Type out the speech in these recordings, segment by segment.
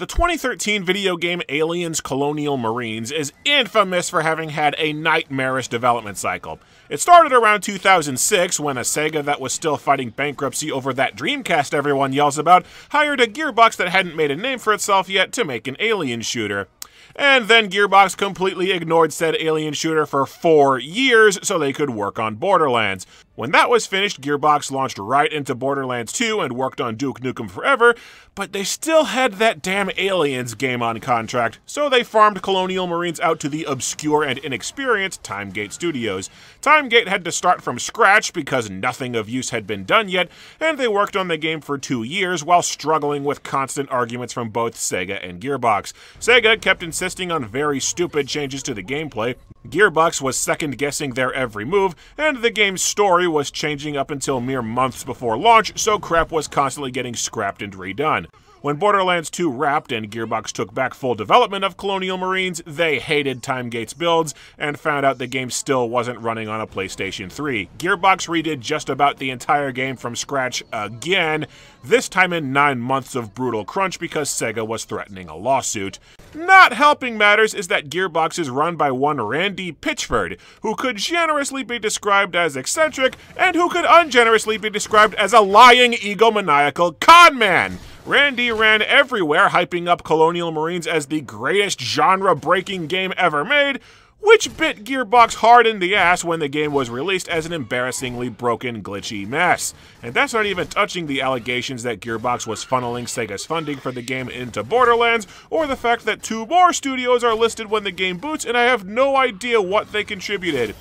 The 2013 video game Aliens Colonial Marines is infamous for having had a nightmarish development cycle. It started around 2006 when a Sega that was still fighting bankruptcy over that Dreamcast everyone yells about hired a Gearbox that hadn't made a name for itself yet to make an alien shooter. And then Gearbox completely ignored said alien shooter for 4 years so they could work on Borderlands. When that was finished, Gearbox launched right into Borderlands 2 and worked on Duke Nukem Forever, but they still had that damn Aliens game on contract, so they farmed Colonial Marines out to the obscure and inexperienced Timegate Studios. Timegate had to start from scratch because nothing of use had been done yet, and they worked on the game for 2 years while struggling with constant arguments from both Sega and Gearbox. Sega kept insisting on very stupid changes to the gameplay, Gearbox was second-guessing their every move, and the game's story was changing up until mere months before launch, so crap was constantly getting scrapped and redone. When Borderlands 2 wrapped and Gearbox took back full development of Colonial Marines, they hated Timegate's builds and found out the game still wasn't running on a PlayStation 3. Gearbox redid just about the entire game from scratch again, this time in 9 months of brutal crunch because Sega was threatening a lawsuit. Not helping matters is that Gearbox is run by one Randy Pitchford, who could generously be described as eccentric and who could ungenerously be described as a lying, egomaniacal conman. Randy ran everywhere hyping up Colonial Marines as the greatest genre-breaking game ever made, which bit Gearbox hard in the ass when the game was released as an embarrassingly broken, glitchy mess. And that's not even touching the allegations that Gearbox was funneling Sega's funding for the game into Borderlands, or the fact that 2 more studios are listed when the game boots and I have no idea what they contributed.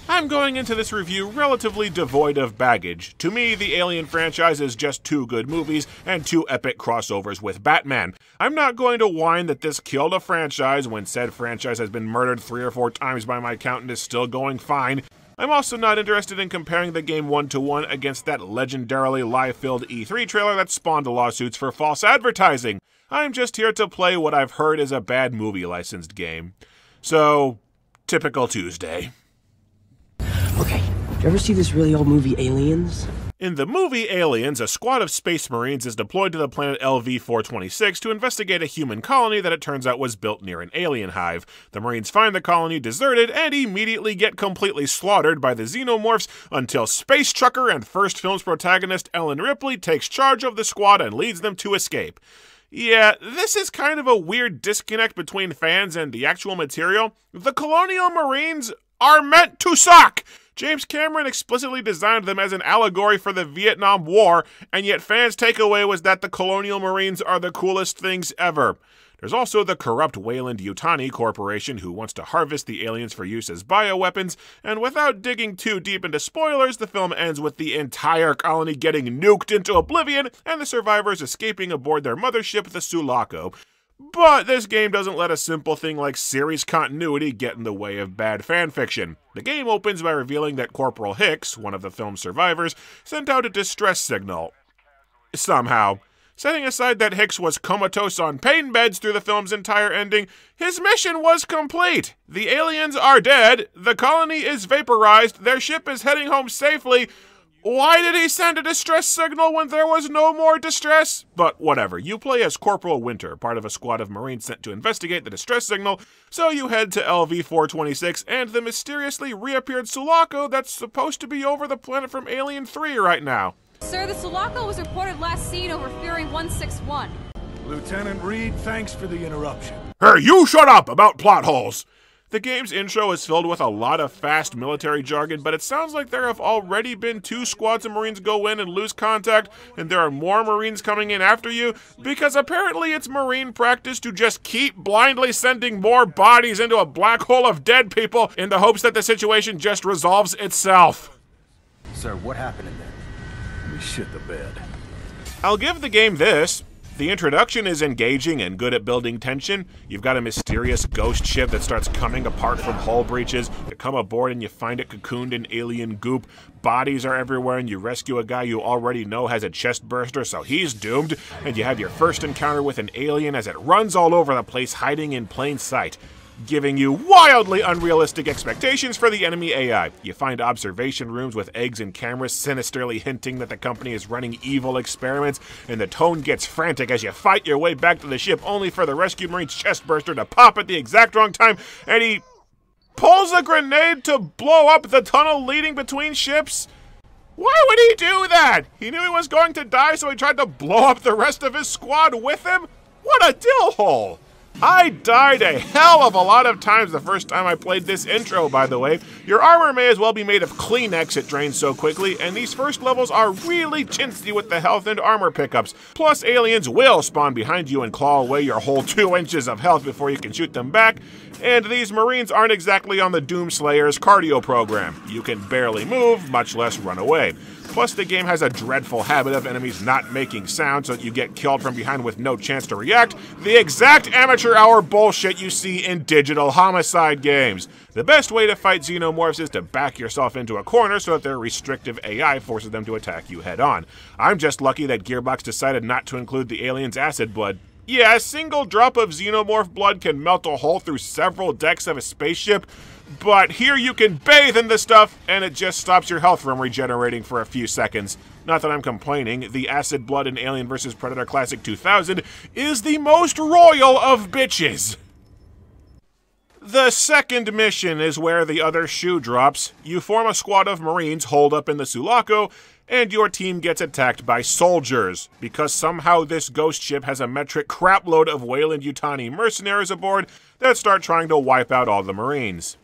I'm going into this review relatively devoid of baggage. To me, the Alien franchise is just 2 good movies and 2 epic crossovers with Batman. I'm not going to whine that this killed a franchise when said franchise has been murdered 3 or 4 times by my count and is still going fine. I'm also not interested in comparing the game 1-to-1 against that legendarily lie-filled E3 trailer that spawned lawsuits for false advertising. I'm just here to play what I've heard is a bad movie-licensed game. So, typical Tuesday. Okay, did you ever see this really old movie, Aliens? In the movie Aliens, a squad of space marines is deployed to the planet LV-426 to investigate a human colony that it turns out was built near an alien hive. The marines find the colony deserted and immediately get completely slaughtered by the xenomorphs until space trucker and first film's protagonist Ellen Ripley takes charge of the squad and leads them to escape. Yeah, this is kind of a weird disconnect between fans and the actual material. The Colonial Marines are meant to suck! James Cameron explicitly designed them as an allegory for the Vietnam War, and yet fans' takeaway was that the Colonial Marines are the coolest things ever. There's also the corrupt Weyland-Yutani Corporation who wants to harvest the aliens for use as bioweapons, and without digging too deep into spoilers, the film ends with the entire colony getting nuked into oblivion and the survivors escaping aboard their mothership, the Sulaco. But this game doesn't let a simple thing like series continuity get in the way of bad fanfiction. The game opens by revealing that Corporal Hicks, one of the film's survivors, sent out a distress signal. Somehow. Setting aside that Hicks was comatose on pain beds through the film's entire ending, his mission was complete. The aliens are dead, the colony is vaporized, their ship is heading home safely. Why did he send a distress signal when there was no more distress? But whatever, you play as Corporal Winter, part of a squad of Marines sent to investigate the distress signal, so you head to LV-426 and the mysteriously reappeared Sulaco that's supposed to be over the planet from Alien 3 right now. Sir, the Sulaco was reported last seen over Fury 161. Lieutenant Reed, thanks for the interruption. Hey, you shut up about plot holes! The game's intro is filled with a lot of fast military jargon, but it sounds like there have already been 2 squads of Marines go in and lose contact, and there are more Marines coming in after you, because apparently it's Marine practice to just keep blindly sending more bodies into a black hole of dead people in the hopes that the situation just resolves itself. Sir, what happened in there? We shit the bed. I'll give the game this. The introduction is engaging and good at building tension. You've got a mysterious ghost ship that starts coming apart from hull breaches. You come aboard and you find it cocooned in alien goop. Bodies are everywhere and you rescue a guy you already know has a chest burster, so he's doomed. And you have your first encounter with an alien as it runs all over the place, hiding in plain sight. giving you wildly unrealistic expectations for the enemy AI. You find observation rooms with eggs and cameras sinisterly hinting that the company is running evil experiments, and the tone gets frantic as you fight your way back to the ship only for the rescue Marine's chestburster to pop at the exact wrong time, and he pulls a grenade to blow up the tunnel leading between ships? Why would he do that? He knew he was going to die, so he tried to blow up the rest of his squad with him? What a dill hole! I died a hell of a lot of times the first time I played this intro, by the way. Your armor may as well be made of Kleenex, it drains so quickly, and these first levels are really chintzy with the health and armor pickups. Plus, aliens will spawn behind you and claw away your whole 2 inches of health before you can shoot them back. And these Marines aren't exactly on the Doomslayer's cardio program. You can barely move, much less run away. Plus, the game has a dreadful habit of enemies not making sound so that you get killed from behind with no chance to react. The exact amateur hour bullshit you see in digital homicide games. The best way to fight xenomorphs is to back yourself into a corner so that their restrictive AI forces them to attack you head on. I'm just lucky that Gearbox decided not to include the aliens' acid blood. Yeah, a single drop of xenomorph blood can melt a hole through several decks of a spaceship, but here you can bathe in the stuff, and it just stops your health from regenerating for a few seconds. Not that I'm complaining, the acid blood in Alien vs. Predator Classic 2000 is the most royal of bitches. The second mission is where the other shoe drops. You form a squad of Marines holed up in the Sulaco, and your team gets attacked by soldiers, because somehow this ghost ship has a metric crapload of Weyland-Yutani mercenaries aboard that start trying to wipe out all the Marines.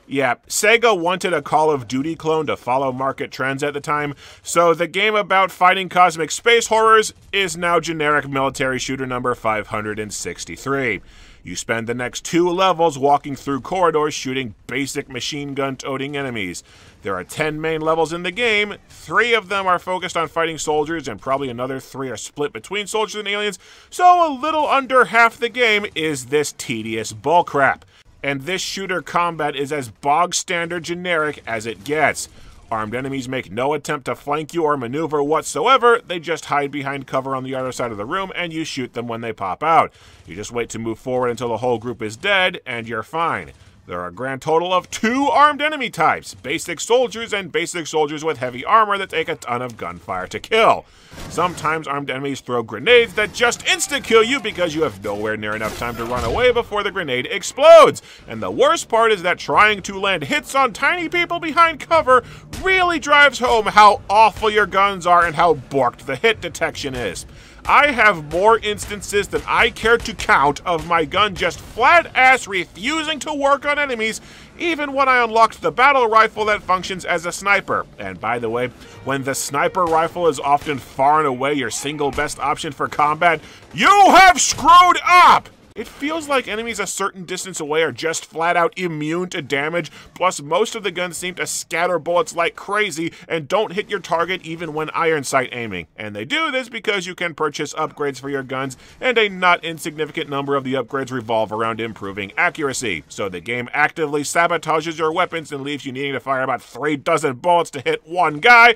Yeah, Sega wanted a Call of Duty clone to follow market trends at the time, so the game about fighting cosmic space horrors is now generic military shooter number 563. You spend the next 2 levels walking through corridors shooting basic machine gun-toting enemies. There are 10 main levels in the game. 3 of them are focused on fighting soldiers, and probably another 3 are split between soldiers and aliens, so a little under half the game is this tedious bullcrap. And this shooter combat is as bog-standard generic as it gets. Armed enemies make no attempt to flank you or maneuver whatsoever, they just hide behind cover on the other side of the room and you shoot them when they pop out. You just wait to move forward until the whole group is dead, and you're fine. There are a grand total of 2 armed enemy types, basic soldiers and basic soldiers with heavy armor that take a ton of gunfire to kill. Sometimes armed enemies throw grenades that just insta-kill you because you have nowhere near enough time to run away before the grenade explodes. And the worst part is that trying to land hits on tiny people behind cover really drives home how awful your guns are and how borked the hit detection is. I have more instances than I care to count of my gun just flat-ass refusing to work on enemies, even when I unlocked the battle rifle that functions as a sniper. And by the way, when the sniper rifle is often far and away your single best option for combat, you have screwed up! It feels like enemies a certain distance away are just flat out immune to damage, plus most of the guns seem to scatter bullets like crazy and don't hit your target even when iron sight aiming. And they do this because you can purchase upgrades for your guns, and a not insignificant number of the upgrades revolve around improving accuracy. So the game actively sabotages your weapons and leaves you needing to fire about 3 dozen bullets to hit one guy.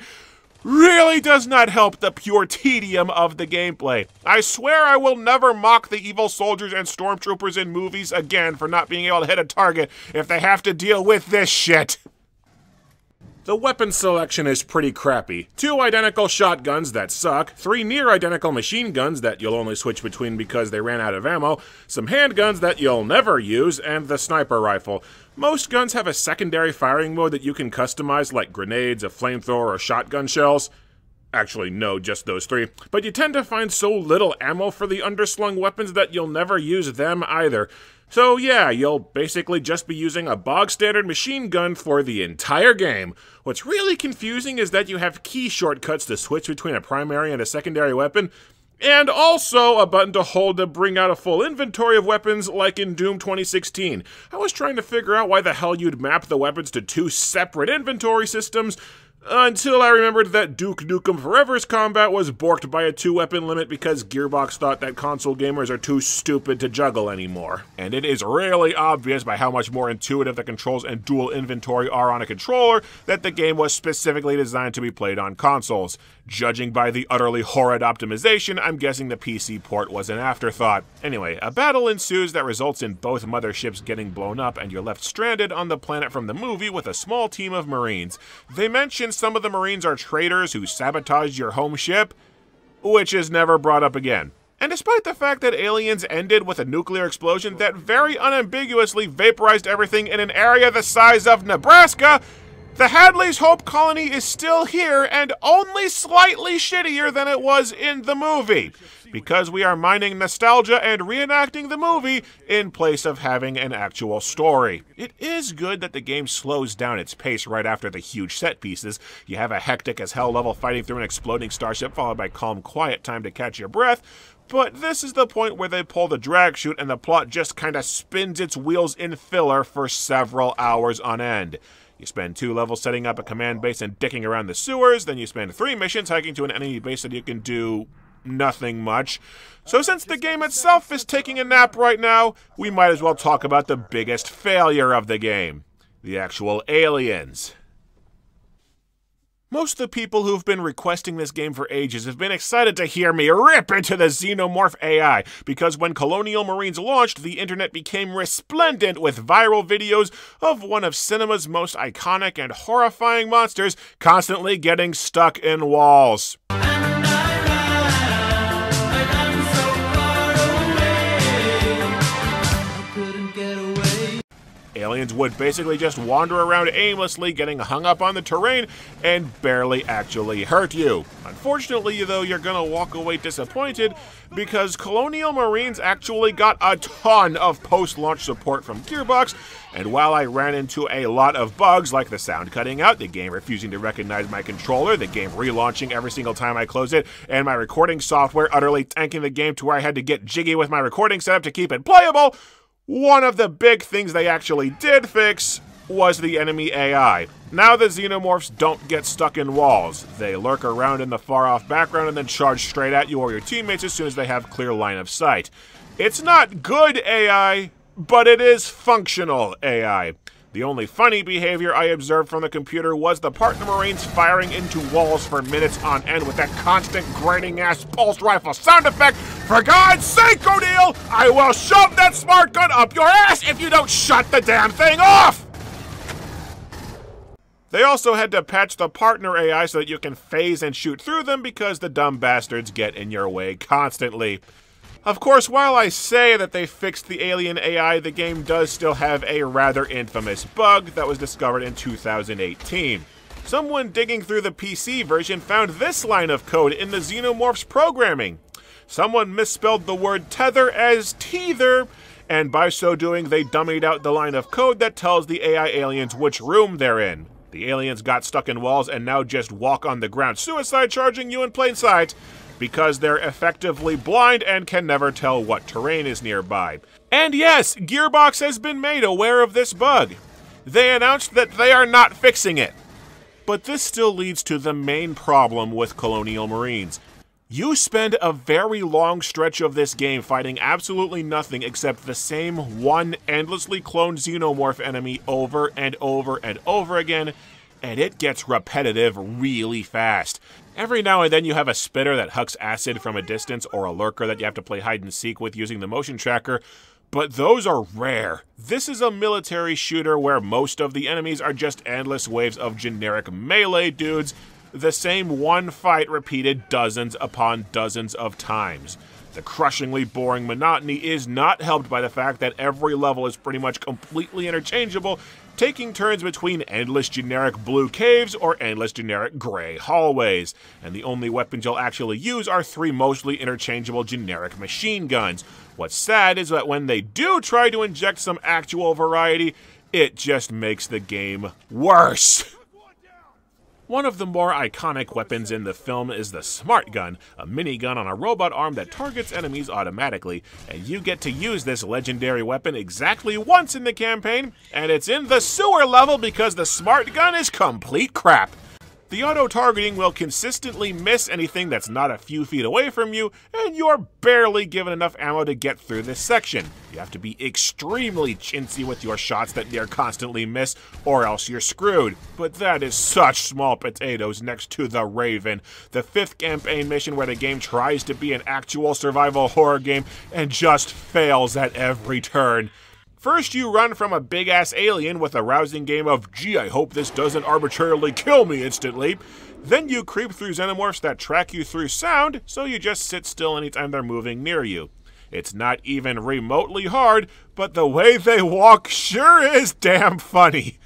Really does not help the pure tedium of the gameplay. I swear I will never mock the evil soldiers and stormtroopers in movies again for not being able to hit a target if they have to deal with this shit. The weapon selection is pretty crappy. 2 identical shotguns that suck, 3 near-identical machine guns that you'll only switch between because they ran out of ammo, some handguns that you'll never use, and the sniper rifle. Most guns have a secondary firing mode that you can customize, like grenades, a flamethrower, or shotgun shells. Actually, no, just those 3. But you tend to find so little ammo for the underslung weapons that you'll never use them either. So yeah, you'll basically just be using a bog-standard machine gun for the entire game. What's really confusing is that you have key shortcuts to switch between a primary and a secondary weapon, and also a button to hold to bring out a full inventory of weapons like in Doom 2016. I was trying to figure out why the hell you'd map the weapons to 2 separate inventory systems, until I remembered that Duke Nukem Forever's combat was borked by a 2-weapon limit because Gearbox thought that console gamers are too stupid to juggle anymore. And it is really obvious by how much more intuitive the controls and dual inventory are on a controller that the game was specifically designed to be played on consoles. Judging by the utterly horrid optimization, I'm guessing the PC port was an afterthought. Anyway, a battle ensues that results in both motherships getting blown up and you're left stranded on the planet from the movie with a small team of Marines. They mention some of the Marines are traitors who sabotaged your home ship, which is never brought up again. And despite the fact that Aliens ended with a nuclear explosion that very unambiguously vaporized everything in an area the size of Nebraska, the Hadley's Hope colony is still here and only slightly shittier than it was in the movie, because we are mining nostalgia and reenacting the movie in place of having an actual story. It is good that the game slows down its pace right after the huge set pieces. You have a hectic as hell level fighting through an exploding starship followed by calm, quiet time to catch your breath, but this is the point where they pull the drag chute and the plot just kinda spins its wheels in filler for several hours on end. You spend 2 levels setting up a command base and dicking around the sewers, then you spend 3 missions hiking to an enemy base that you can do nothing much. So since the game itself is taking a nap right now, we might as well talk about the biggest failure of the game. The actual aliens. Most of the people who've been requesting this game for ages have been excited to hear me rip into the Xenomorph AI, because when Colonial Marines launched, the internet became resplendent with viral videos of one of cinema's most iconic and horrifying monsters constantly getting stuck in walls. Aliens would basically just wander around aimlessly, getting hung up on the terrain and barely actually hurt you. Unfortunately, though, you're gonna walk away disappointed because Colonial Marines actually got a ton of post-launch support from Gearbox, and while I ran into a lot of bugs like the sound cutting out, the game refusing to recognize my controller, the game relaunching every single time I close it, and my recording software utterly tanking the game to where I had to get jiggy with my recording setup to keep it playable, one of the big things they actually did fix was the enemy AI. Now the Xenomorphs don't get stuck in walls. They lurk around in the far-off background and then charge straight at you or your teammates as soon as they have clear line of sight. It's not good AI, but it is functional AI. The only funny behavior I observed from the computer was the partner Marines firing into walls for minutes on end with that constant grating-ass pulse rifle sound effect. For God's sake, O'Neill, I will shove that smart gun up your ass if you don't shut the damn thing off! They also had to patch the partner AI so that you can phase and shoot through them because the dumb bastards get in your way constantly. Of course, while I say that they fixed the alien AI, the game does still have a rather infamous bug that was discovered in 2018. Someone digging through the PC version found this line of code in the Xenomorph's programming. Someone misspelled the word tether as teether, and by so doing they dummied out the line of code that tells the AI aliens which room they're in. The aliens got stuck in walls and now just walk on the ground, suicide charging you in plain sight, because they're effectively blind and can never tell what terrain is nearby. And yes, Gearbox has been made aware of this bug. They announced that they are not fixing it. But this still leads to the main problem with Colonial Marines. You spend a very long stretch of this game fighting absolutely nothing except the same one endlessly cloned Xenomorph enemy over and over and over again, and it gets repetitive really fast. Every now and then you have a spitter that hucks acid from a distance or a lurker that you have to play hide and seek with using the motion tracker, but those are rare. This is a military shooter where most of the enemies are just endless waves of generic melee dudes, the same one fight repeated dozens upon dozens of times. The crushingly boring monotony is not helped by the fact that every level is pretty much completely interchangeable, taking turns between endless generic blue caves or endless generic gray hallways, and the only weapons you'll actually use are 3 mostly interchangeable generic machine guns. What's sad is that when they do try to inject some actual variety, it just makes the game worse. One of the more iconic weapons in the film is the Smart Gun, a minigun on a robot arm that targets enemies automatically, and you get to use this legendary weapon exactly once in the campaign, and it's in the sewer level because the Smart Gun is complete crap. The auto-targeting will consistently miss anything that's not a few feet away from you, and you're barely given enough ammo to get through this section. You have to be extremely chintzy with your shots that they're constantly miss, or else you're screwed. But that is such small potatoes next to the Raven, the 5th campaign mission where the game tries to be an actual survival horror game and just fails at every turn. First, you run from a big-ass alien with a rousing game of, gee, I hope this doesn't arbitrarily kill me instantly. Then you creep through xenomorphs that track you through sound, so you just sit still anytime they're moving near you. It's not even remotely hard, but the way they walk sure is damn funny.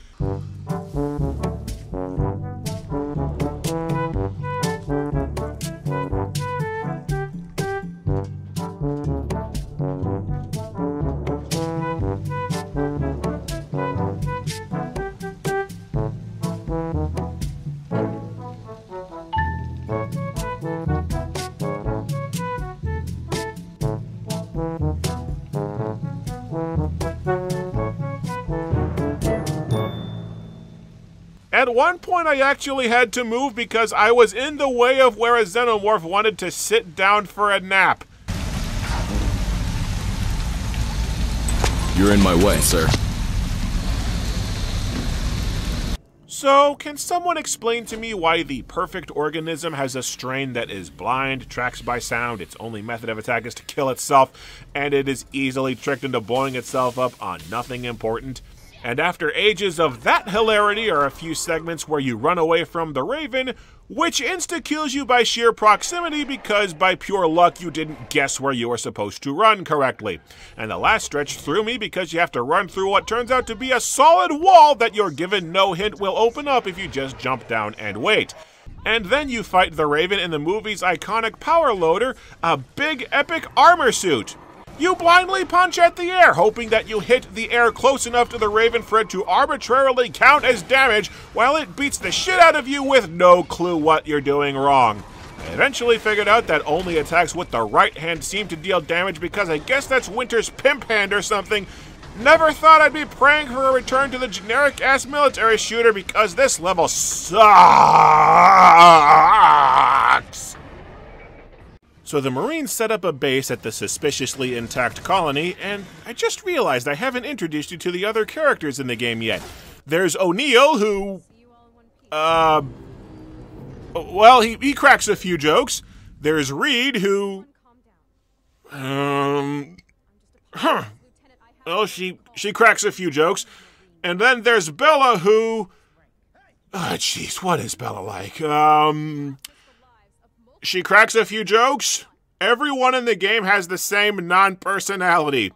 At one point, I actually had to move because I was in the way of where a xenomorph wanted to sit down for a nap. You're in my way, sir. So, can someone explain to me why the perfect organism has a strain that is blind, tracks by sound, its only method of attack is to kill itself, and it is easily tricked into blowing itself up on nothing important? And after ages of that hilarity are a few segments where you run away from the Raven, which insta-kills you by sheer proximity because by pure luck you didn't guess where you were supposed to run correctly. And the last stretch threw me because you have to run through what turns out to be a solid wall that you're given no hint will open up if you just jump down and wait. And then you fight the Raven in the movie's iconic power loader, a big epic armor suit. You blindly punch at the air, hoping that you hit the air close enough to the Raven for it to arbitrarily count as damage while it beats the shit out of you with no clue what you're doing wrong. I eventually figured out that only attacks with the right hand seem to deal damage because I guess that's Winter's pimp hand or something. Never thought I'd be praying for a return to the generic-ass military shooter because this level sucks. So the Marines set up a base at the suspiciously intact colony, and I just realized I haven't introduced you to the other characters in the game yet. There's O'Neill, who... well, he cracks a few jokes. There's Reed, who... well, she cracks a few jokes. And then there's Bella, who... oh, jeez, what is Bella like? She cracks a few jokes. Everyone in the game has the same non-personality.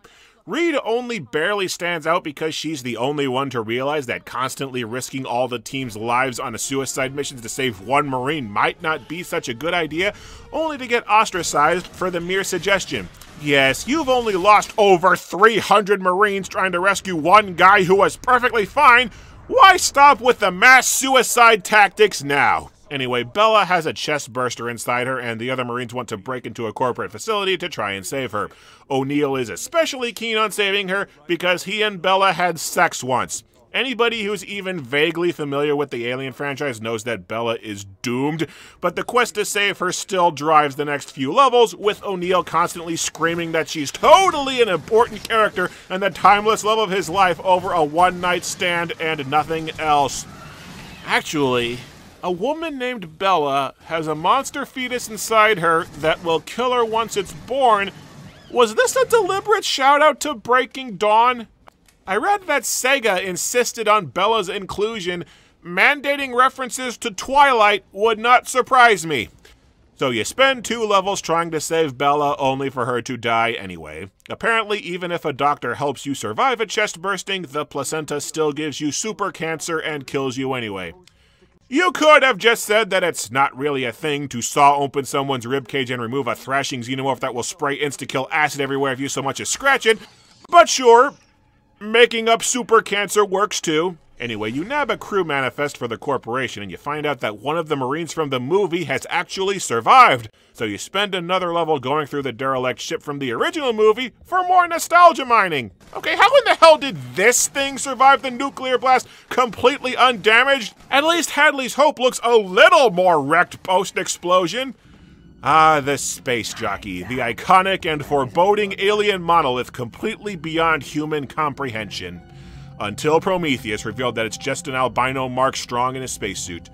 Reed only barely stands out because she's the only one to realize that constantly risking all the team's lives on a suicide mission to save one Marine might not be such a good idea, only to get ostracized for the mere suggestion. Yes, you've only lost over 300 Marines trying to rescue one guy who was perfectly fine. Why stop with the mass suicide tactics now? Anyway, Bella has a chest burster inside her, and the other Marines want to break into a corporate facility to try and save her. O'Neill is especially keen on saving her because he and Bella had sex once. Anybody who's even vaguely familiar with the Alien franchise knows that Bella is doomed, but the quest to save her still drives the next few levels, with O'Neill constantly screaming that she's totally an important character and the timeless love of his life over a one-night stand and nothing else. Actually, a woman named Bella has a monster fetus inside her that will kill her once it's born. Was this a deliberate shout-out to Breaking Dawn? I read that Sega insisted on Bella's inclusion. Mandating references to Twilight would not surprise me. So you spend 2 levels trying to save Bella only for her to die anyway. Apparently, even if a doctor helps you survive a chest bursting, the placenta still gives you super cancer and kills you anyway. You could have just said that it's not really a thing to saw open someone's ribcage and remove a thrashing xenomorph that will spray insta-kill acid everywhere if you so much as scratch it, but sure, making up super cancer works too. Anyway, you nab a crew manifest for the corporation and you find out that one of the Marines from the movie has actually survived. So you spend another level going through the derelict ship from the original movie for more nostalgia mining. Okay, how in the hell did this thing survive the nuclear blast completely undamaged? At least Hadley's Hope looks a little more wrecked post-explosion. Ah, the space jockey, the iconic and foreboding alien monolith completely beyond human comprehension. Until Prometheus revealed that it's just an albino Mark Strong in a spacesuit.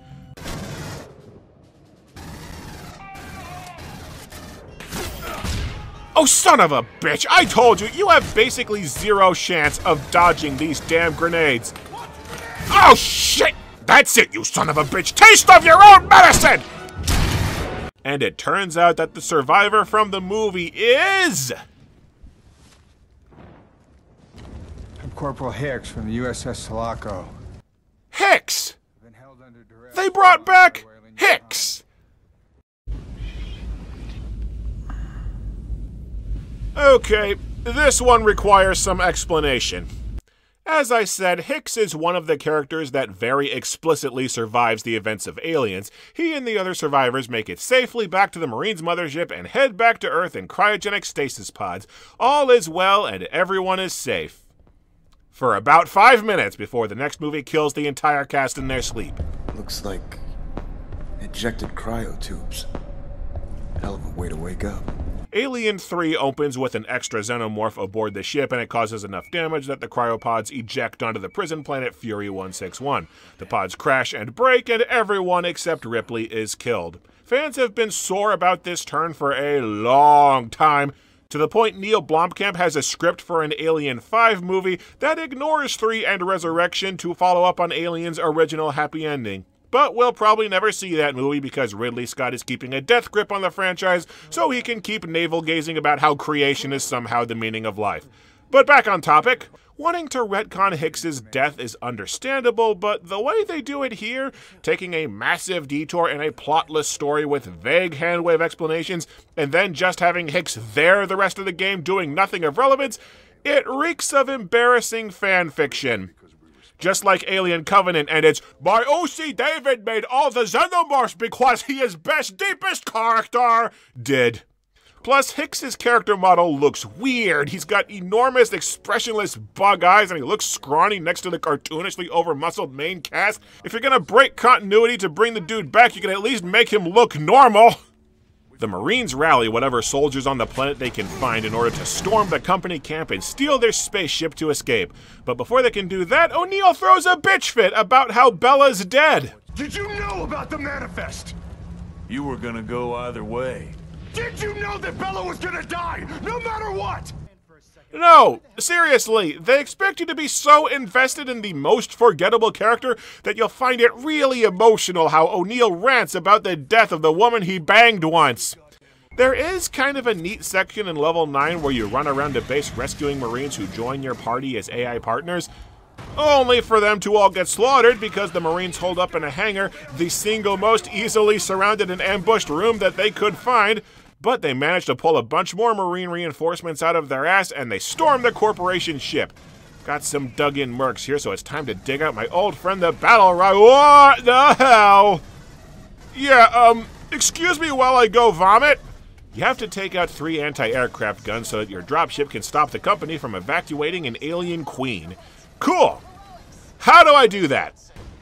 Oh, son of a bitch! I told you, you have basically zero chance of dodging these damn grenades. Oh, shit! That's it, you son of a bitch! Taste of your own medicine! And it turns out that the survivor from the movie is... Corporal Hicks from the USS Sulaco. Hicks! They brought back Hicks! Okay, this one requires some explanation. As I said, Hicks is one of the characters that very explicitly survives the events of Aliens. He and the other survivors make it safely back to the Marines' mothership and head back to Earth in cryogenic stasis pods. All is well and everyone is safe. For about 5 minutes before the next movie kills the entire cast in their sleep. Looks like ejected cryotubes. Hell of a way to wake up. Alien 3 opens with an extra xenomorph aboard the ship, and it causes enough damage that the cryopods eject onto the prison planet Fury 161. The pods crash and break, and everyone except Ripley is killed. Fans have been sore about this turn for a long time, to the point Neil Blomkamp has a script for an Alien 5 movie that ignores 3 and Resurrection to follow up on Alien's original happy ending. But we'll probably never see that movie because Ridley Scott is keeping a death grip on the franchise so he can keep navel-gazing about how creation is somehow the meaning of life. But back on topic, wanting to retcon Hicks's death is understandable, but the way they do it here, taking a massive detour in a plotless story with vague handwave explanations, and then just having Hicks there the rest of the game doing nothing of relevance, it reeks of embarrassing fan fiction. Just like Alien Covenant and its "My O.C. David made all the xenomorphs because he is best deepest character" did. Plus, Hicks's character model looks weird. He's got enormous, expressionless bug eyes, and he looks scrawny next to the cartoonishly over-muscled main cast. If you're gonna break continuity to bring the dude back, you can at least make him look normal. The Marines rally whatever soldiers on the planet they can find in order to storm the company camp and steal their spaceship to escape. But before they can do that, O'Neill throws a bitch fit about how Bella's dead. Did you know about the manifest? You were gonna go either way. Did you know that Bella was gonna die, no matter what? No, seriously, they expect you to be so invested in the most forgettable character that you'll find it really emotional how O'Neill rants about the death of the woman he banged once. There is kind of a neat section in level 9 where you run around the base rescuing Marines who join your party as AI partners, only for them to all get slaughtered because the Marines hold up in a hangar, the single most easily surrounded and ambushed room that they could find. But they managed to pull a bunch more Marine reinforcements out of their ass, and they stormed the corporation ship. Got some dug-in mercs here, so it's time to dig out my old friend, the Battle Rod. What the hell? Yeah, excuse me while I go vomit? You have to take out 3 anti-aircraft guns so that your dropship can stop the company from evacuating an alien queen. Cool! How do I do that?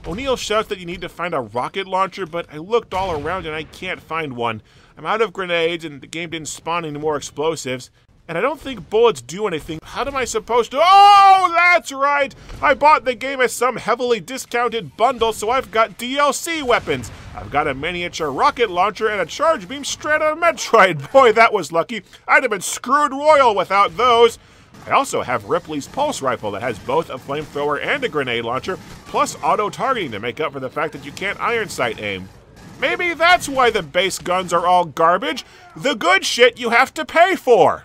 O'Neill shouts that you need to find a rocket launcher, but I looked all around and I can't find one. I'm out of grenades and the game didn't spawn any more explosives. And I don't think bullets do anything. How am I supposed to— Oh, that's right! I bought the game as some heavily discounted bundle, so I've got DLC weapons. I've got a miniature rocket launcher and a charge beam straight out of Metroid. Boy, that was lucky. I'd have been screwed royal without those. I also have Ripley's pulse rifle that has both a flamethrower and a grenade launcher, plus auto-targeting to make up for the fact that you can't iron sight aim. Maybe that's why the base guns are all garbage. The good shit you have to pay for.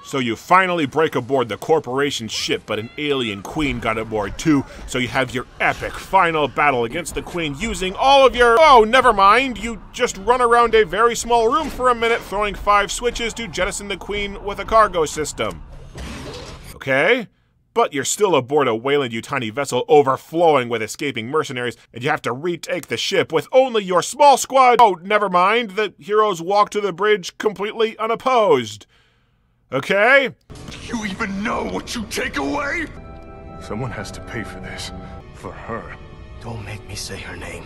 So you finally break aboard the corporation ship, but an alien queen got aboard too, so you have your epic final battle against the queen using all of your— Oh, never mind, you just run around a very small room for a minute throwing 5 switches to jettison the queen with a cargo system. Okay, but you're still aboard a Weyland-Yutani vessel overflowing with escaping mercenaries, and you have to retake the ship with only your small squad. Oh, never mind, the heroes walk to the bridge completely unopposed. Okay? Do you even know what you take away? Someone has to pay for this. For her. Don't make me say her name.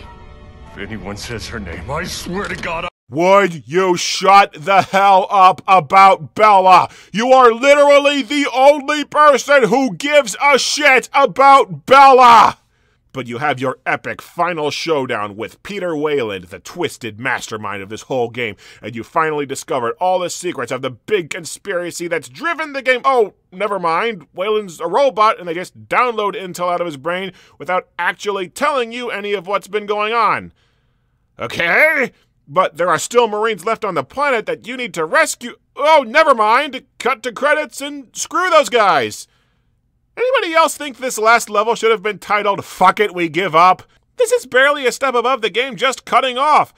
If anyone says her name, I swear to God, Would you shut the hell up about Bella? You are literally the only person who gives a shit about Bella! But you have your epic final showdown with Peter Weyland, the twisted mastermind of this whole game, and you finally discovered all the secrets of the big conspiracy that's driven the game. Oh, never mind. Weyland's a robot, and they just download intel out of his brain without actually telling you any of what's been going on. Okay? But there are still Marines left on the planet that you need to rescue. Oh, never mind. Cut to credits and screw those guys. Anybody else think this last level should have been titled "Fuck It, We Give Up"? This is barely a step above the game just cutting off.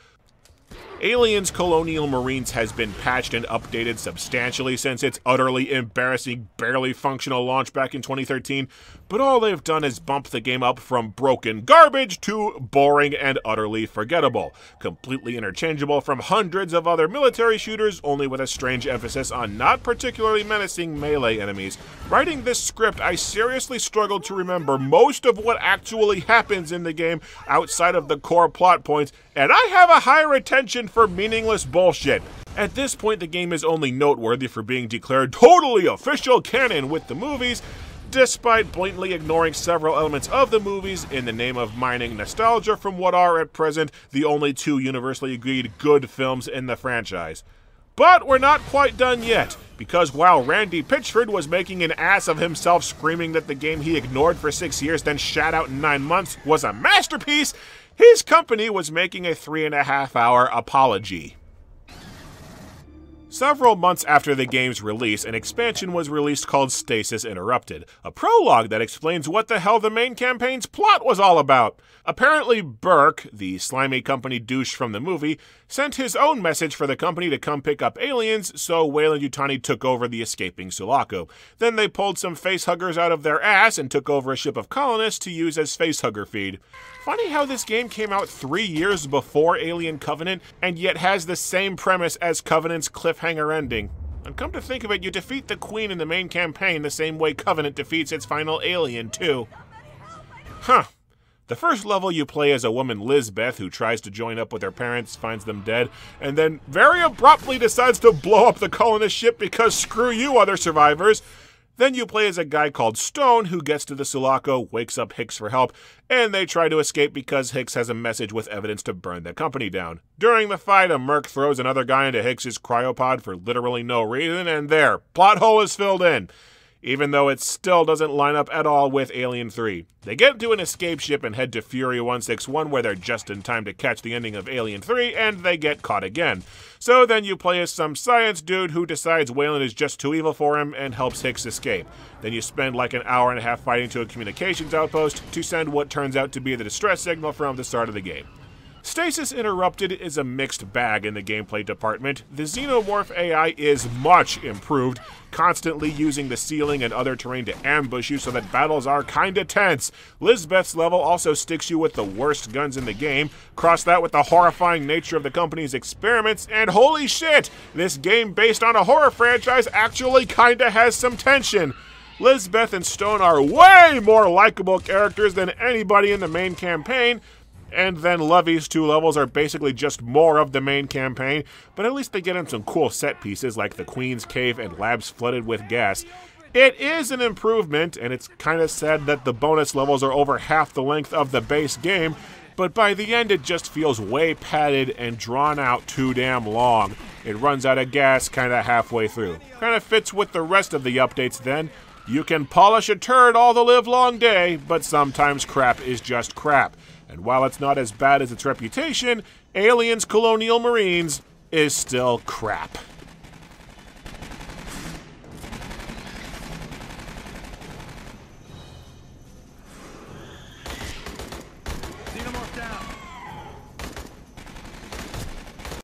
Aliens Colonial Marines has been patched and updated substantially since its utterly embarrassing, barely functional launch back in 2013, but all they've done is bump the game up from broken garbage to boring and utterly forgettable, completely interchangeable from hundreds of other military shooters, only with a strange emphasis on not particularly menacing melee enemies. Writing this script, I seriously struggled to remember most of what actually happens in the game outside of the core plot points, and I have a high retention for meaningless bullshit. At this point, the game is only noteworthy for being declared totally official canon with the movies, despite blatantly ignoring several elements of the movies in the name of mining nostalgia from what are, at present, the only two universally agreed good films in the franchise. But we're not quite done yet, because while Randy Pitchford was making an ass of himself screaming that the game he ignored for 6 years then shat out in 9 months was a masterpiece, his company was making a 3.5-hour apology. Several months after the game's release, an expansion was released called Stasis Interrupted, a prologue that explains what the hell the main campaign's plot was all about. Apparently Burke, the slimy company douche from the movie, sent his own message for the company to come pick up aliens, so Weyland-Yutani took over the escaping Sulaco. Then they pulled some facehuggers out of their ass and took over a ship of colonists to use as facehugger feed. Funny how this game came out 3 years before Alien Covenant, and yet has the same premise as Covenant's cliffhanger ending. And come to think of it, you defeat the Queen in the main campaign the same way Covenant defeats its final alien, too. Huh. The first level you play as a woman Lizbeth who tries to join up with her parents, finds them dead, and then very abruptly decides to blow up the colonist ship because screw you, other survivors. Then you play as a guy called Stone who gets to the Sulaco, wakes up Hicks for help, and they try to escape because Hicks has a message with evidence to burn the company down. During the fight, a merc throws another guy into Hicks's cryopod for literally no reason, and there, plot hole is filled in. Even though it still doesn't line up at all with Alien 3. They get into an escape ship and head to Fury 161 where they're just in time to catch the ending of Alien 3, and they get caught again. So then you play as some science dude who decides Weyland is just too evil for him and helps Hicks escape. Then you spend like an hour and a half fighting to a communications outpost to send what turns out to be the distress signal from the start of the game. Stasis Interrupted is a mixed bag in the gameplay department. The Xenomorph AI is much improved, constantly using the ceiling and other terrain to ambush you so that battles are kinda tense. Lizbeth's level also sticks you with the worst guns in the game. Cross that with the horrifying nature of the company's experiments, and holy shit! This game based on a horror franchise actually kinda has some tension. Lizbeth and Stone are way more likable characters than anybody in the main campaign, and then Lovey's 2 levels are basically just more of the main campaign, but at least they get in some cool set pieces like the Queen's Cave and labs flooded with gas. It is an improvement, and it's kind of sad that the bonus levels are over half the length of the base game, but by the end it just feels way padded and drawn out too damn long. It runs out of gas kind of halfway through. Kind of fits with the rest of the updates then. You can polish a turd all the live long day, but sometimes crap is just crap. And while it's not as bad as its reputation, Aliens Colonial Marines is still crap.